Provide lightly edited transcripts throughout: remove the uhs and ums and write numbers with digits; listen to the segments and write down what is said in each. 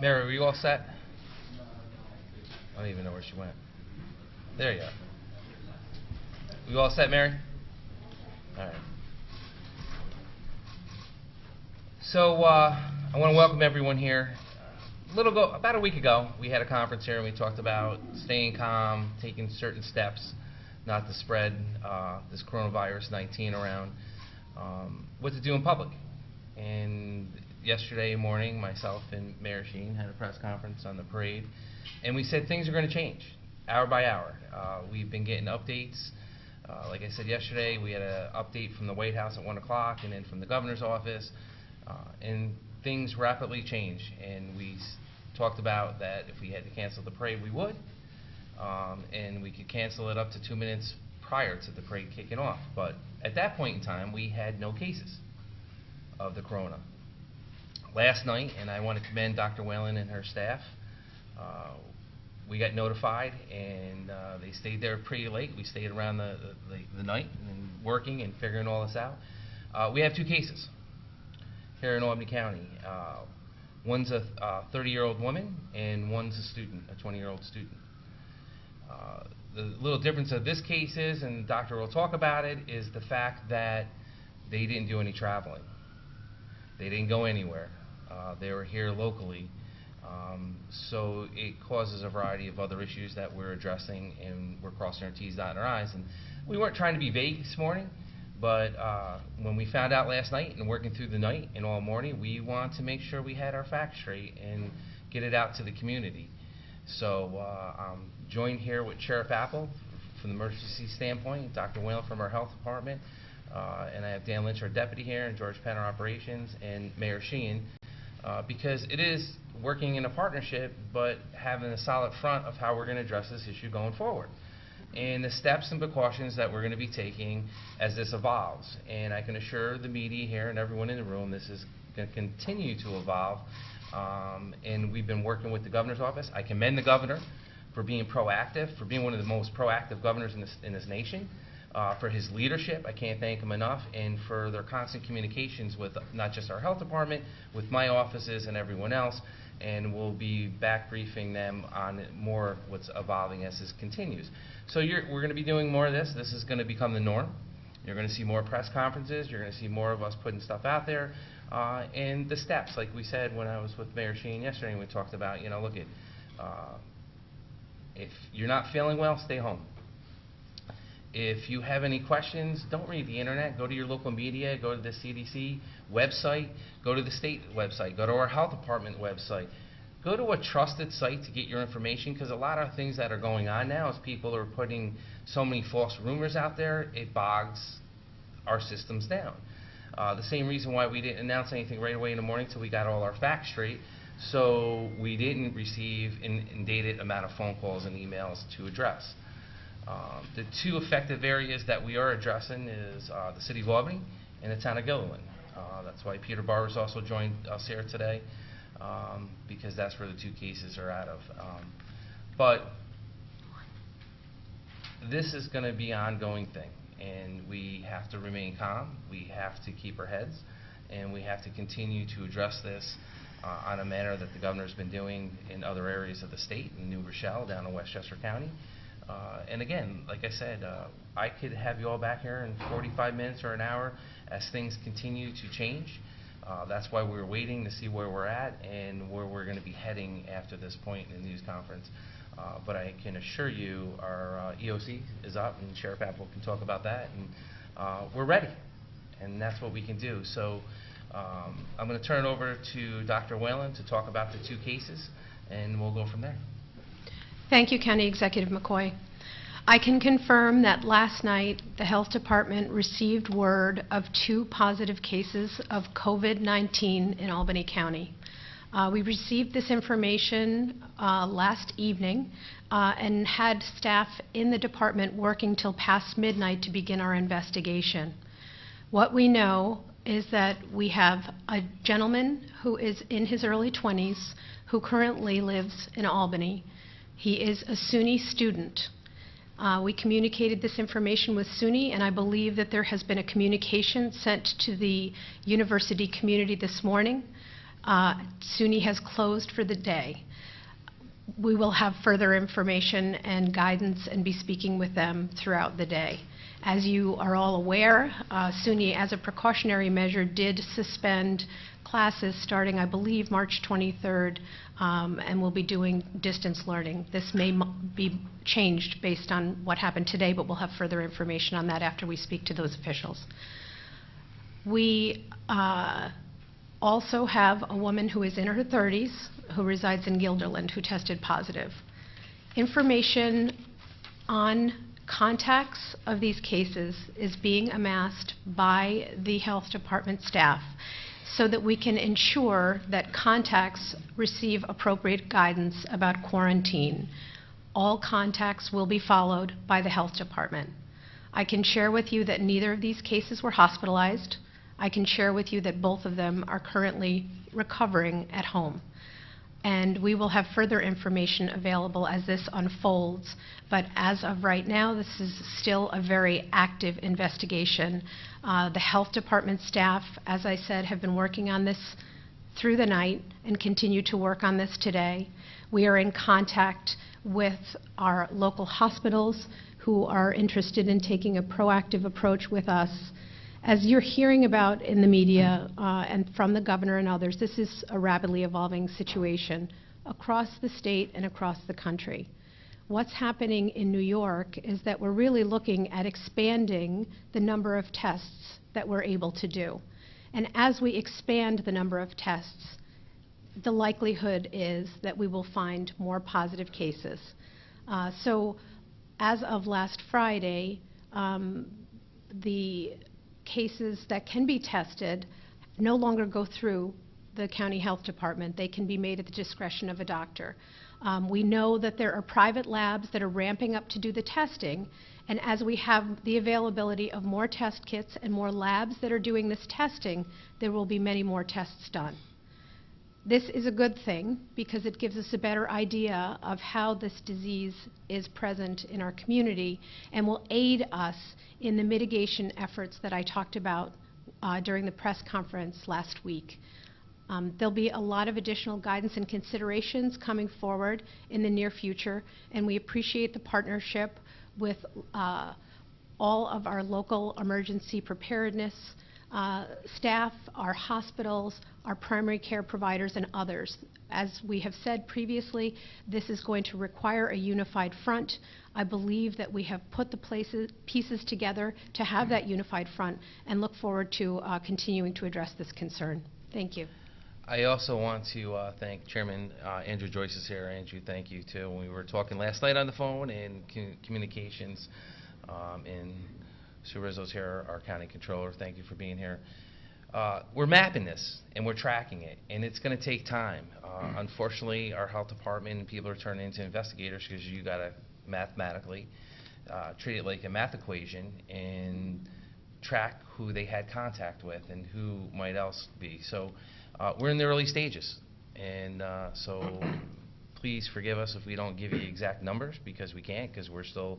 Mary, were you all set? I don't even know where she went. There you go. You all set, Mary? All right. So I want to welcome everyone here. About a week ago, we had a conference here and we talked about staying calm, taking certain steps not to spread this coronavirus 19 around, what to do in public. And yesterday morning, myself and Mayor Sheen had a press conference on the parade, and we said things are going to change hour by hour. We've been getting updates. Like I said yesterday, we had an update from the White House at 1 o'clock and then from the governor's office, and things rapidly change. And we talked about that if we had to cancel the parade, we would, and we could cancel it up to 2 minutes prior to the parade kicking off. But at that point in time, we had no cases of the corona. Last night, and I want to commend Dr. Whalen and her staff, we got notified, and they stayed there pretty late. We stayed around the night and working and figuring all this out. We have 2 cases here in Albany County. One's a 30-year-old woman, and one's a student, a 20-year-old student. The little difference of this case is, and the doctor will talk about it, is the fact that they didn't do any traveling. They didn't go anywhere. They were here locally. So it causes a variety of other issues that we're addressing, and we're crossing our T's, dotting our I's. And we weren't trying to be vague this morning, but when we found out last night and working through the night and all morning, we want to make sure we had our facts straight and get it out to the community. So I'm joined here with Sheriff Apple from the emergency standpoint, Dr. Whalen from our health department, and I have Dan Lynch, our deputy here, and George Penn, our operations, and Mayor Sheehan, because it is working in a partnership, but having a solid front of how we're going to address this issue going forward, and the steps and precautions that we're going to be taking as this evolves. And I can assure the media here and everyone in the room this is going to continue to evolve, and we've been working with the governor's office. I commend the governor for being proactive, for being one of the most proactive governors in this nation, for his leadership. I can't thank him enough, and for their constant communications with not just our health department, with my offices and everyone else. And we'll be back briefing them on more what's evolving as this continues. So we're going to be doing more of this. This is going to become the norm. You're going to see more press conferences. You're going to see more of us putting stuff out there. And the steps, like we said when I was with Mayor Sheen yesterday, and we talked about, look at, if you're not feeling well, stay home. If you have any questions, don't read the internet. Go to your local media, go to the CDC website, go to the state website, go to our health department website. Go to a trusted site to get your information, because a lot of things that are going on now is people are putting so many false rumors out there, it bogs our systems down. The same reason why we didn't announce anything right away in the morning till we got all our facts straight, so we didn't receive an inundated amount of phone calls and emails to address. The 2 effective areas that we are addressing is the city of Albany and the town of Gilliland. That's why Peter Barber's also joined us here today, because that's where the 2 cases are out of. But this is going to be an ongoing thing, and we have to remain calm. We have to keep our heads, and we have to continue to address this on a manner that the governor's been doing in other areas of the state, in New Rochelle, down in Westchester County. And again, like I said, I could have you all back here in 45 minutes or an hour as things continue to change. That's why we're waiting to see where we're at and where we're going to be heading after this point in the news conference. But I can assure you our EOC is up, and Sheriff Apple can talk about that, and we're ready, and that's what we can do. So I'm going to turn it over to Dr. Whalen to talk about the 2 cases, and we'll go from there. Thank you, County Executive McCoy. I can confirm that last night the Health Department received word of 2 positive cases of COVID-19 in Albany County. We received this information last evening and had staff in the department working till past midnight to begin our investigation. What we know is that we have a gentleman who is in his early 20s who currently lives in Albany. He is a SUNY student. We communicated this information with SUNY, and I believe that there has been a communication sent to the university community this morning SUNY has closed for the day. We will have further information and guidance and be speaking with them throughout the day. As you are all aware, SUNY, as a precautionary measure, did suspend classes starting, I believe, March 23rd, and will be doing distance learning. This may be changed based on what happened today, but we'll have further information on that after we speak to those officials. We also have a woman who is in her 30s who resides in Guilderland who tested positive. Information on contacts of these cases is being amassed by the health department staff so that we can ensure that contacts receive appropriate guidance about quarantine. All contacts will be followed by the health department. I can share with you that neither of these cases were hospitalized. I can share with you that both of them are currently recovering at home. And we will have further information available as this unfolds. But as of right now, this is still a very active investigation. The health department staff, as I said, have been working on this through the night and continue to work on this today. We are in contact with our local hospitals who are interested in taking a proactive approach with us. As you're hearing about in the media and from the governor and others, this is a rapidly evolving situation across the state and across the country. What's happening in New York is that we're really looking at expanding the number of tests that we're able to do. And as we expand the number of tests, the likelihood is that we will find more positive cases. So as of last Friday, the cases that can be tested no longer go through the county health department. They can be made at the discretion of a doctor. We know that there are private labs that are ramping up to do the testing, and as we have the availability of more test kits and more labs that are doing this testing, there will be many more tests done. This is a good thing because it gives us a better idea of how this disease is present in our community and will aid us in the mitigation efforts that I talked about during the press conference last week. There'll be a lot of additional guidance and considerations coming forward in the near future, and we appreciate the partnership with all of our local emergency preparedness staff, our hospitals, our primary care providers, and others. As we have said previously, this is going to require a unified front. I believe that we have put the pieces together to have that unified front and look forward to continuing to address this concern. Thank you. I also want to thank Chairman Andrew Joyce is here. Andrew, thank you too. We were talking last night on the phone and communications, and Sue Rizzo's here, our county controller. Thank you for being here. We're mapping this and we're tracking it, and it's going to take time. Unfortunately, our health department and people are turning into investigators because you got to mathematically treat it like a math equation and track who they had contact with and who might else be. So we're in the early stages, and so please forgive us if we don't give you exact numbers, because we can't, because we're still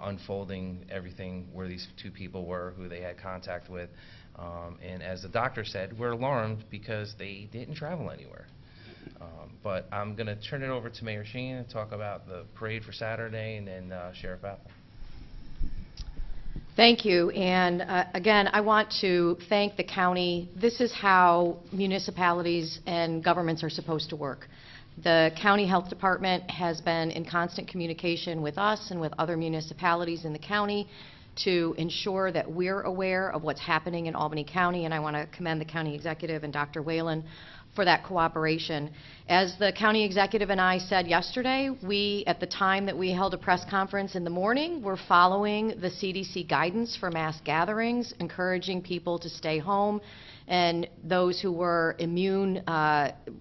unfolding everything where these two people were, who they had contact with. And as the doctor said, we're alarmed because they didn't travel anywhere. But I'm going to turn it over to Mayor Sheen and talk about the parade for Saturday, and then Sheriff Apple. Thank you. And again, I want to thank the county. This is how municipalities and governments are supposed to work. The county health department has been in constant communication with us and with other municipalities in the county to ensure that we're aware of what's happening in Albany County, and I want to commend the county executive and Dr. Whalen for that cooperation. As the county executive and I said yesterday, at the time that we held a press conference in the morning, we're following the CDC guidance for mass gatherings, encouraging people to stay home, and those who were immune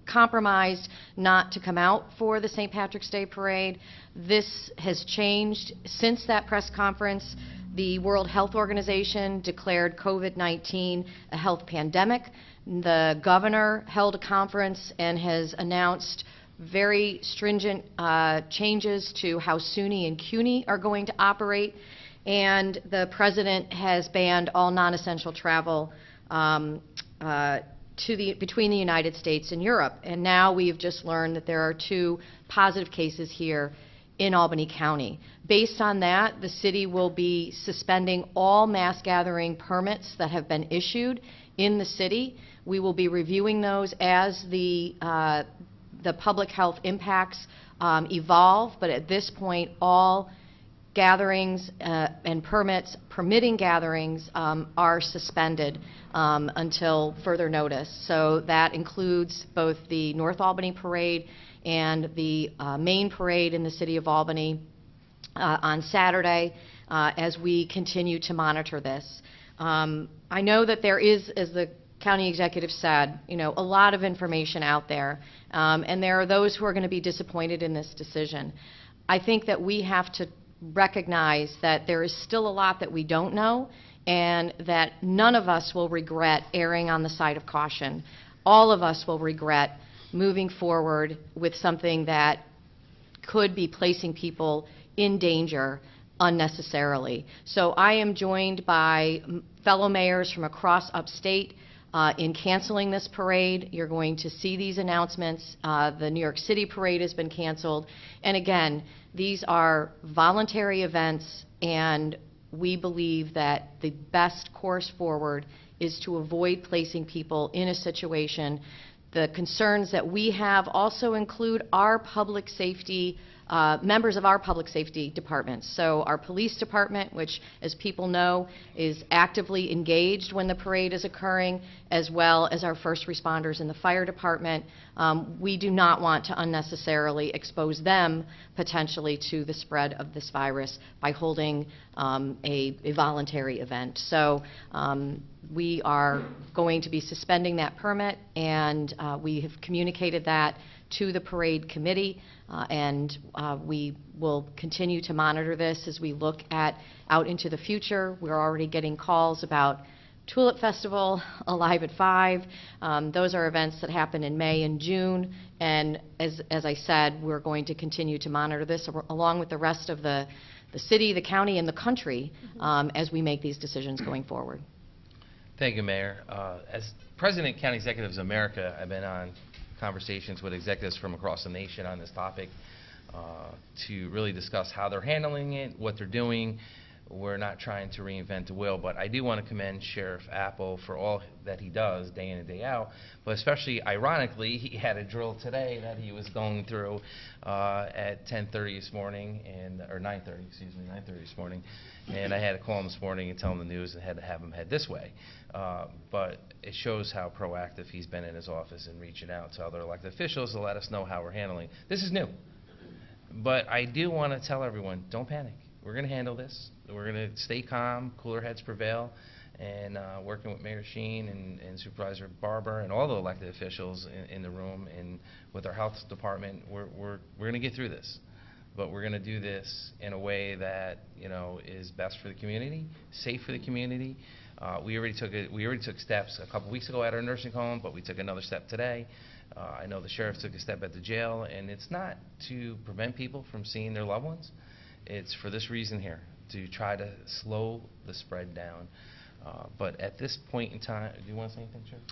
compromised not to come out for the St. Patrick's Day parade. This has changed since that press conference. The World Health Organization declared COVID-19 a health pandemic. The governor held a conference and has announced very stringent changes to how SUNY and CUNY are going to operate, and the president has banned all non-essential travel between the United States and Europe. And now we've just learned that there are 2 positive cases here in Albany County. Based on that, the city will be suspending all mass gathering permits that have been issued in the city. We will be reviewing those as the public health impacts evolve, but at this point, all gatherings and permits permitting gatherings are suspended until further notice. So that includes both the North Albany Parade and the main parade in the city of Albany on Saturday as we continue to monitor this. I know that there is, as the county executive said, a lot of information out there, and there are those who are going to be disappointed in this decision. I think that we have to recognize that there is still a lot that we don't know, and that none of us will regret erring on the side of caution. All of us will regret moving forward with something that could be placing people in danger unnecessarily. So I am joined by fellow mayors from across upstate in canceling this parade. You're going to see these announcements. The New York City parade has been canceled. And again, these are voluntary events, and we believe that the best course forward is to avoid placing people in a situation. The concerns that we have also include our public safety members of our public safety departments. So our police department, which, as people know, is actively engaged when the parade is occurring, as well as our first responders in the fire department. We do not want to unnecessarily expose them potentially to the spread of this virus by holding a voluntary event. So we are going to be suspending that permit, and we have communicated that to the parade committee, and we will continue to monitor this as we look out into the future. We're already getting calls about Tulip Festival, Alive at 5. Those are events that happen in May and June, and as I said, we're going to continue to monitor this along with the rest of the city, the county, and the country as we make these decisions going forward. Thank you, Mayor. As President of County Executives of America, I've been on conversations with executives from across the nation on this topic to really discuss how they're handling it, what they're doing. We're not trying to reinvent the wheel, but I do want to commend Sheriff Apple for all that he does day in and day out, but especially ironically, he had a drill today that he was going through at 10:30 this morning, or 9:30, excuse me, 9:30 this morning, and I had to call him this morning and tell him the news and had to have him head this way. But it shows how proactive he's been in his office and reaching out to other elected officials to let us know how we're handling. This is new, but I do want to tell everyone, don't panic. We're going to handle this. We're going to stay calm, cooler heads prevail, and working with Mayor Sheen and Supervisor Barber and all the elected officials in the room and with our health department, we're going to get through this. But we're going to do this in a way that is best for the community, safe for the community. We already took steps a couple weeks ago at our nursing home, but we took another step today. I know the sheriff took a step at the jail, and it's not to prevent people from seeing their loved ones. It's for this reason here, to try to slow the spread down. But at this point in time, do you want to say anything, Sheriff?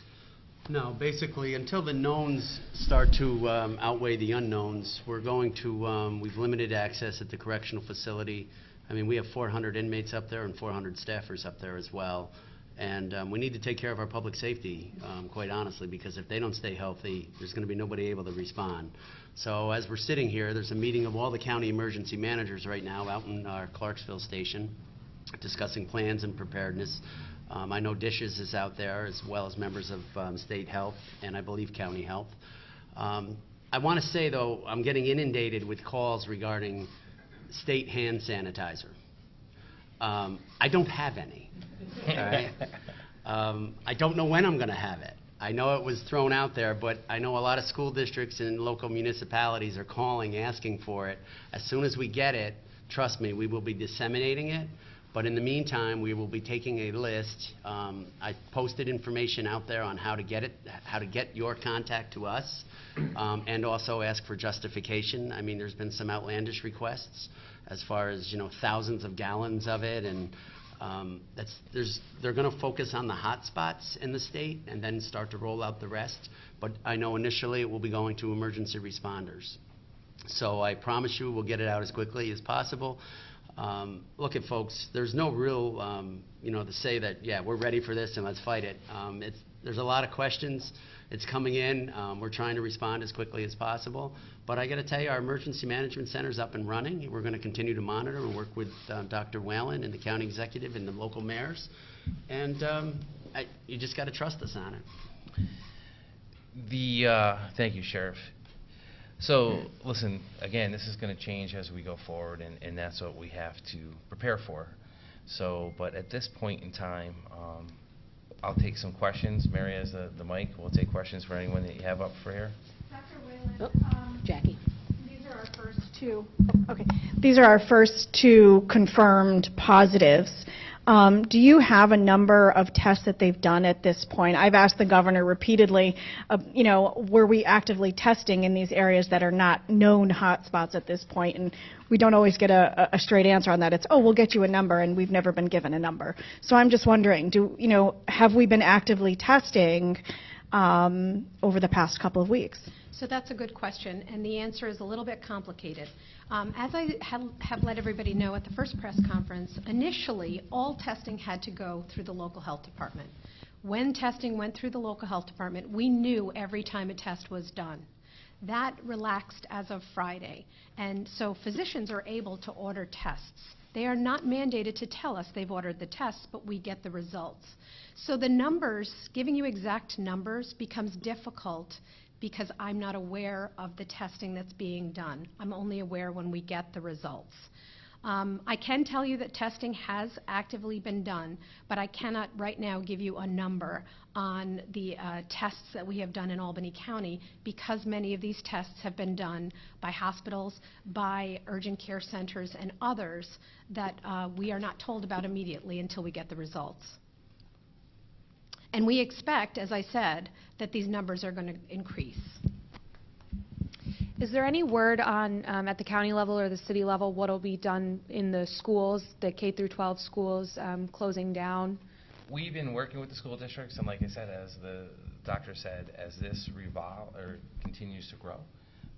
No, basically, until the knowns start to outweigh the unknowns, we're going to, we've limited access at the correctional facility. I mean, we have 400 inmates up there and 400 staffers up there as well. And we need to take care of our public safety, quite honestly, because if they don't stay healthy, there's going to be nobody able to respond. So as we're sitting here, there's a meeting of all the county emergency managers right now out in our Clarksville station discussing plans and preparedness. I know Dishes is out there as well as members of state health and I believe county health. I want to say, though, I'm getting inundated with calls regarding state hand sanitizer. I don't have any. All right? I don't know when I'm going to have it. I know it was thrown out there, but I know a lot of school districts and local municipalities are calling, asking for it. As soon as we get it, trust me, we will be disseminating it. But in the meantime, we will be taking a list. I posted information out there on how to get it, how to get your contact to us, and also ask for justification. I mean, there's been some outlandish requests as far as, thousands of gallons of it, and They're going to focus on the hot spots in the state and then start to roll out the rest. But I know initially it will be going to emergency responders. So I promise you we'll get it out as quickly as possible. Look at folks, there's no real, to say that, yeah, we're ready for this and let's fight it. There's a lot of questions. It's coming in. We're trying to respond as quickly as possible. But I got to tell you, our emergency management center is up and running. We're going to continue to monitor and work with Dr. Whalen and the county executive and the local mayors. And you just got to trust us on it. Thank you, Sheriff. So, listen, again, this is going to change as we go forward, and that's what we have to prepare for. So, but at this point in time, I'll take some questions. Mary has the mic. We'll take questions for anyone that you have up for here. Oh, Jackie. These are our first two. Okay. These are our first two confirmed positives. Do you have a number of tests that they've done at this point? I've asked the governor repeatedly, were we actively testing in these areas that are not known hotspots at this point? And we don't always get a straight answer on that. It's, oh, we'll get you a number, and we've never been given a number. So I'm just wondering, have we been actively testing over the past couple of weeks? So that's a good question, and the answer is a little bit complicated. As I have let everybody know at the first press conference, initially all testing had to go through the local health department. When testing went through the local health department, we knew every time a test was done. That relaxed as of Friday, and so physicians are able to order tests. They are not mandated to tell us they've ordered the tests, but we get the results. So the numbers, giving you exact numbers, becomes difficult because I'm not aware of the testing that's being done. I'm only aware when we get the results. I can tell you that testing has actively been done, but I cannot right now give you a number on the tests that we have done in Albany County because many of these tests have been done by hospitals, by urgent care centers, and others that we are not told about immediately until we get the results. And we expect, as I said, that these numbers are going to increase. Is there any word on, at the county level or the city level, what will be done in the schools, the K through 12 schools closing down? We've been working with the school districts, and like I said, as the doctor said, as this continues to grow,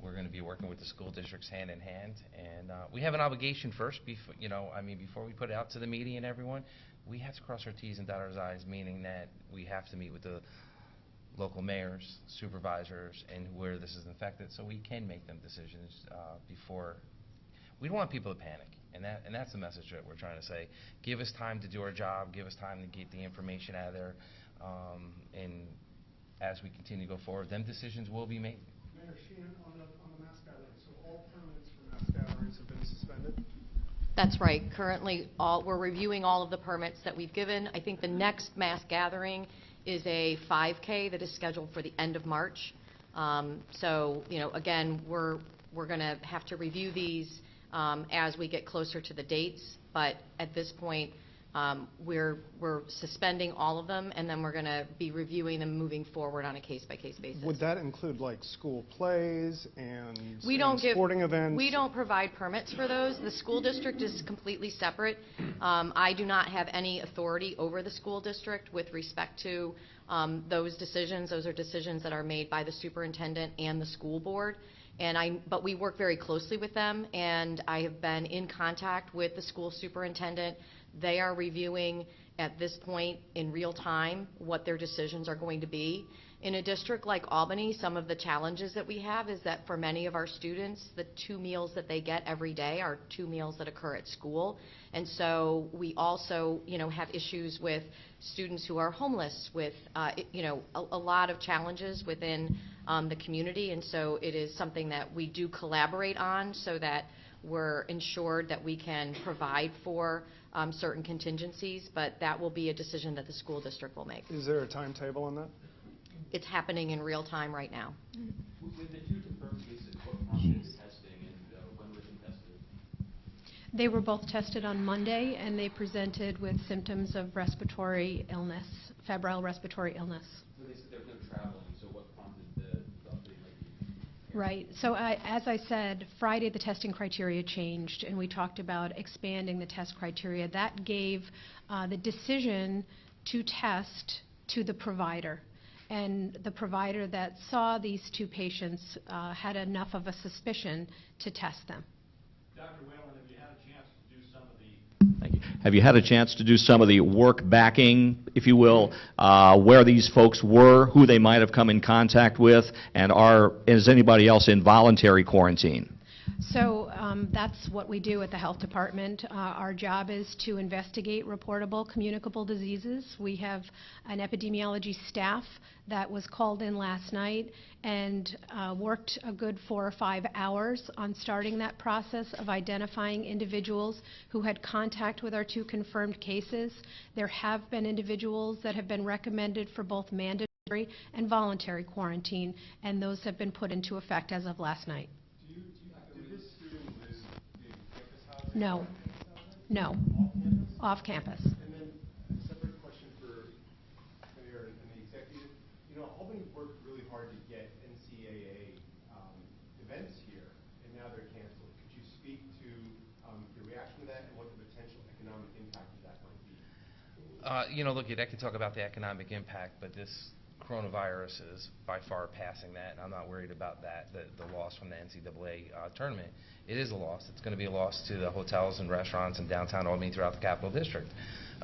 we're going to be working with the school districts hand in hand. And we have an obligation first, before we put it out to the media and everyone, we have to cross our T's and dot our I's, meaning that we have to meet with the local mayors, supervisors, and where this is infected, so we can make them decisions before. We don't want people to panic, and that's the message that we're trying to say. Give us time to do our job. Give us time to get the information out of there, and as we continue to go forward, them decisions will be made. Mayor Sheehan, on the mass gathering, so all permits for mass gatherings have been suspended? That's right. Currently, we're reviewing all of the permits that we've given. I think the next mass gathering is a 5K that is scheduled for the end of March. So, again, we're going to have to review these as we get closer to the dates. But at this point, we're suspending all of them, and then we're going to be reviewing them moving forward on a case-by-case basis. Would that include like school plays and sporting events? We don't provide permits for those. The school district is completely separate. I do not have any authority over the school district with respect to those decisions. Those are decisions that are made by the superintendent and the school board. But we work very closely with them, and I have been in contact with the school superintendent. They are reviewing at this point in real time what their decisions are going to be. In a district like Albany, some of the challenges that we have is that for many of our students, the 2 meals that they get every day are 2 meals that occur at school. And so we also, have issues with students who are homeless, with, a lot of challenges within the community. And so it is something that we do collaborate on so that we're ensured that we can provide for certain contingencies, but that will be a decision that the school district will make. Is there a timetable on that? It's happening in real time right now. With the 2 confirmed cases, what prompted the testing and when were they tested? They were both tested on Monday, and they presented with symptoms of respiratory illness, febrile respiratory illness. So they said there was no traveling, so what prompted the update? Right. So as I said, Friday the testing criteria changed, and we talked about expanding the test criteria. That gave the decision to test to the provider. And the provider that saw these two patients had enough of a suspicion to test them. Dr. Whalen, have you had a chance to do some of the... Thank you. Have you had a chance to do some of the work backing, if you will, where these folks were, who they might have come in contact with, and is anybody else in voluntary quarantine? So that's what we do at the health department. Our job is to investigate reportable communicable diseases. We have an epidemiology staff that was called in last night and worked a good 4 or 5 hours on starting that process of identifying individuals who had contact with our 2 confirmed cases. There have been individuals that have been recommended for both mandatory and voluntary quarantine, and those have been put into effect as of last night. Did this student live in campus housing? No. No. Off campus. And then a separate question for the mayor and the executive. You know, Albany worked really hard to get NCAA events here, and now they're canceled. Could you speak to your reaction to that and what the potential economic impact of that might be? You know, look, I can talk about the economic impact, but this coronavirus is by far passing that, and I'm not worried about that, the loss from the NCAA tournament. It is a loss. It's going to be a loss to the hotels and restaurants in downtown Albany throughout the Capital District.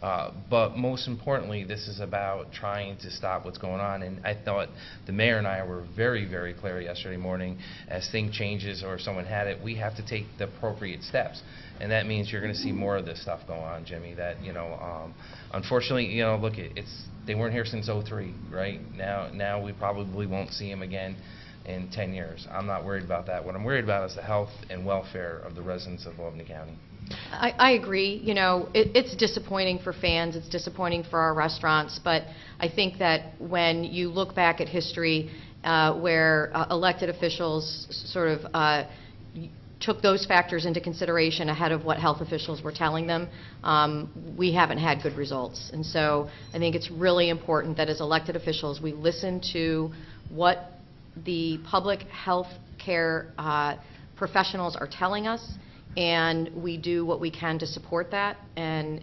But most importantly, this is about trying to stop what's going on, and I thought the mayor and I were very, very clear yesterday morning. As thing changes or someone had it, we have to take the appropriate steps, and that means you're going to see more of this stuff go on, Jimmy. That, you know, unfortunately, you know, look, they weren't here since '03, right? Now we probably won't see them again in 10 years. I'm not worried about that. What I'm worried about is the health and welfare of the residents of Albany County. I agree. You know, it's disappointing for fans, it's disappointing for our restaurants, but I think that when you look back at history where elected officials sort of took those factors into consideration ahead of what health officials were telling them, we haven't had good results. And so I think it's really important that as elected officials we listen to what the public health care professionals are telling us, and we do what we can to support that. And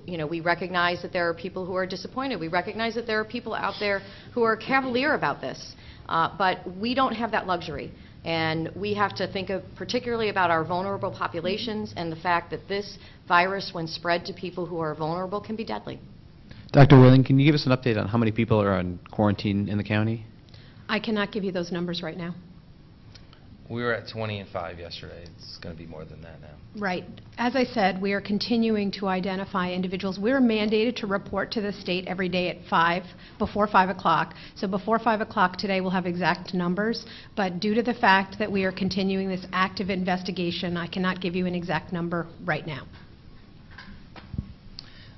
you know, we recognize that there are people who are disappointed. We recognize that there are people out there who are cavalier about this. But we don't have that luxury. And we have to think particularly about our vulnerable populations and the fact that this virus, when spread to people who are vulnerable, can be deadly. Dr. Whalen, can you give us an update on how many people are on quarantine in the county? I cannot give you those numbers right now. We were at 20 and 5 yesterday. It's going to be more than that now. Right. As I said, we are continuing to identify individuals. We're mandated to report to the state every day at before 5 o'clock. So before 5 o'clock today, we'll have exact numbers. But due to the fact that we are continuing this active investigation, I cannot give you an exact number right now.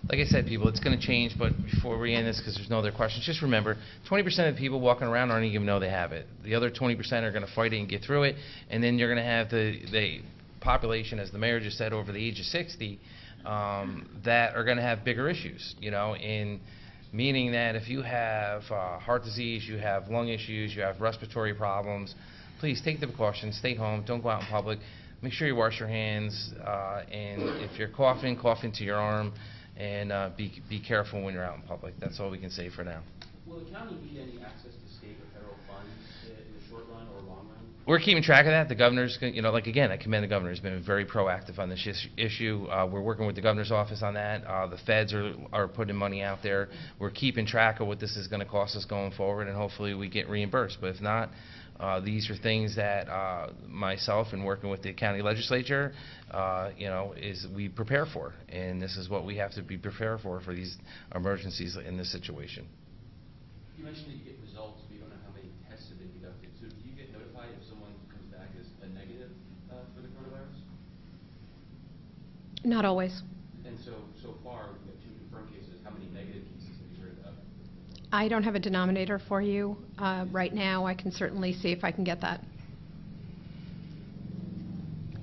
Like I said, people, it's going to change, but before we end this, because there's no other questions, just remember, 20% of the people walking around aren't even know they have it. The other 20% are going to fight it and get through it, and then you're going to have the population, as the mayor just said, over the age of 60, that are going to have bigger issues, you know, meaning that if you have heart disease, you have lung issues, you have respiratory problems, please take the precautions, stay home, don't go out in public, make sure you wash your hands, and if you're coughing, cough into your arm, and be careful when you're out in public. That's all we can say for now. Will the county need any access to state or federal funds in the short run or long run? We're keeping track of that. The governor's, you know, like again, I commend the governor. He's been very proactive on this issue. We're working with the governor's office on that. The feds are putting money out there. We're keeping track of what this is going to cost us going forward, and hopefully we get reimbursed. But if not, these are things that myself and working with the county legislature, you know, we prepare for, and this is what we have to be prepared for these emergencies in this situation. You mentioned that you get results, but you don't know how many tests have been conducted. So do you get notified if someone comes back as a negative for the coronavirus? Not always. And so far, we have 2 confirmed cases. How many negative cases have you heard about? I don't have a denominator for you right now. I can certainly see if I can get that.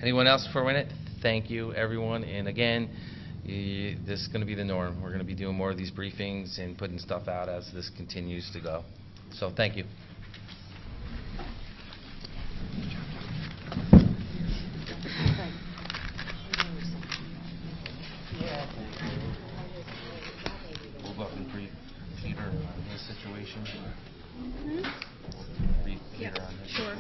Anyone else before we end it? Thank you, everyone. And again, this is going to be the norm. We're going to be doing more of these briefings and putting stuff out as this continues to go. So thank you. situation? Yeah, sure.